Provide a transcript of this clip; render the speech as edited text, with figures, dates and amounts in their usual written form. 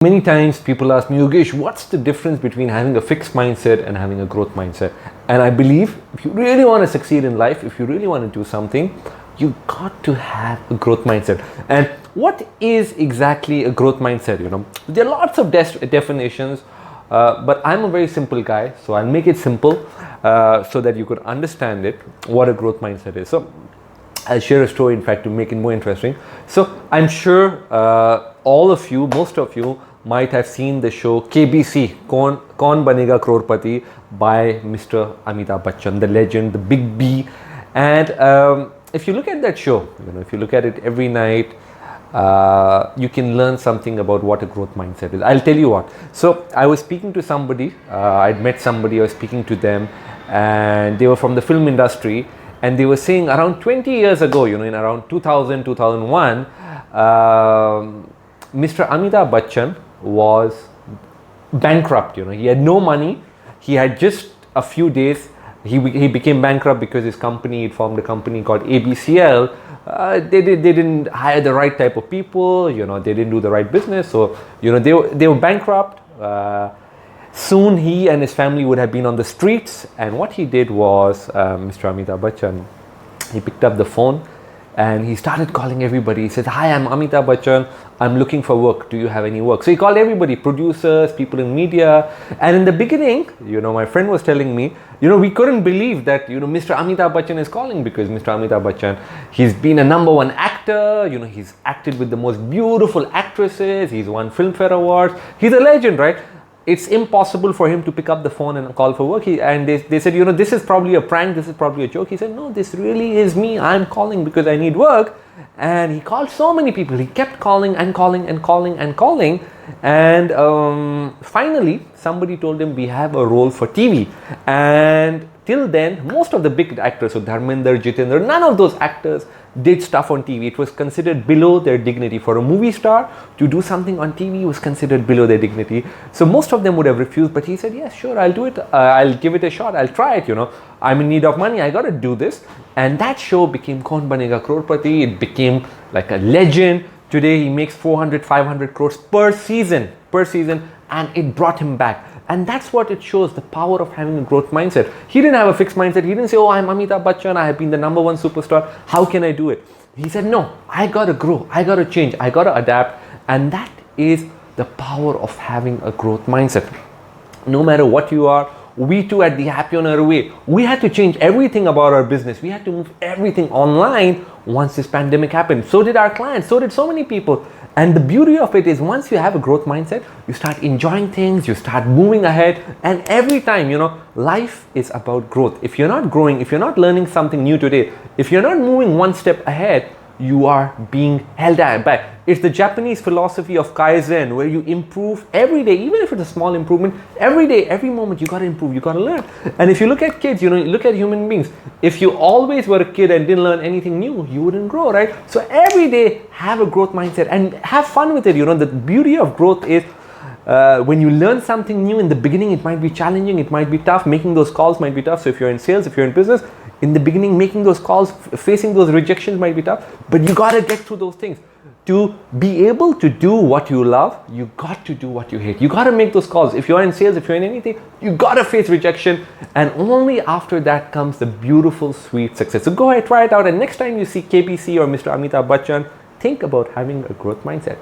Many times people ask me, Yogesh, what's the difference between having a fixed mindset and having a growth mindset? And I believe if you really want to succeed in life, if you really want to do something, you got to have a growth mindset. And what is exactly a growth mindset? There are lots of definitions, but I'm a very simple guy, so I'll make it simple so that you could understand it, what a growth mindset is. So I'll share a story, in fact, to make it more interesting. So I'm sure all of you, most of you, might have seen the show KBC, Kaun Banega Crorepati, by Mr. Amitabh Bachchan, the legend, the big B. And if you look at that show, if you look at it every night, you can learn something about what a growth mindset is. I'll tell you what. So I was speaking to somebody, I'd met somebody, I was speaking to them, and they were from the film industry, and they were saying around 20 years ago, in around 2000, 2001, Mr. Amitabh Bachchan was bankrupt. He had no money. He had just a few days. He became bankrupt because his company, he formed a company called ABCL. They didn't hire the right type of people. They didn't do the right business. So they were bankrupt. Soon he and his family would have been on the streets. And what he did was, Mr. Amitabh Bachchan, he picked up the phone and he started calling everybody. He said, "Hi, I'm Amitabh Bachchan. I'm looking for work. Do you have any work?" So he called everybody, producers, people in media. And in the beginning, my friend was telling me, we couldn't believe that, Mr. Amitabh Bachchan is calling, because Mr. Amitabh Bachchan, he's been a #1 actor. He's acted with the most beautiful actresses. He's won Filmfare Awards. He's a legend, right? It's impossible for him to pick up the phone and call for work. They said, this is probably a prank, this is probably a joke. He said, no, this really is me. I'm calling because I need work. And he called so many people. He kept calling and calling and calling and calling. And finally, somebody told him, we have a role for TV. And till then, most of the big actors, so Dharmender, Jitendra, none of those actors did stuff on TV. It was considered below their dignity. For a movie star to do something on TV was considered below their dignity. So most of them would have refused, but he said, yes, sure, I'll do it. I'll give it a shot. I'll try it, I'm in need of money. I got to do this. And that show became Kaun Banega Crorepati. It became like a legend. Today he makes 400, 500 crores per season, and it brought him back. And that's what it shows, the power of having a growth mindset. He didn't have a fixed mindset. He didn't say, I'm Amitabh Bachchan, I have been the #1 superstar. How can I do it? He said, no, I got to grow. I got to change. I got to adapt. And that is the power of having a growth mindset. No matter what you are, we too at the Happy on Our Way, we had to change everything about our business. We had to move everything online once this pandemic happened. So did our clients. So did so many people. And the beauty of it is, once you have a growth mindset, you start enjoying things, you start moving ahead. And every time, life is about growth. If you're not growing, if you're not learning something new today, if you're not moving one step ahead, you are being held back. It's the Japanese philosophy of Kaizen, where you improve every day, even if it's a small improvement, every day, every moment, you got to improve, you got to learn. And if you look at kids, look at human beings. If you always were a kid and didn't learn anything new, you wouldn't grow, right? So every day, have a growth mindset and have fun with it. The beauty of growth is, when you learn something new in the beginning, it might be challenging, it might be tough. Making those calls might be tough. So if you're in sales, if you're in business, in the beginning, making those calls, facing those rejections might be tough, but you got to get through those things. To be able to do what you love, you got to do what you hate. You got to make those calls. If you're in sales, if you're in anything, you got to face rejection. And only after that comes the beautiful, sweet success. So go ahead, try it out. And next time you see KBC or Mr. Amitabh Bachchan, think about having a growth mindset.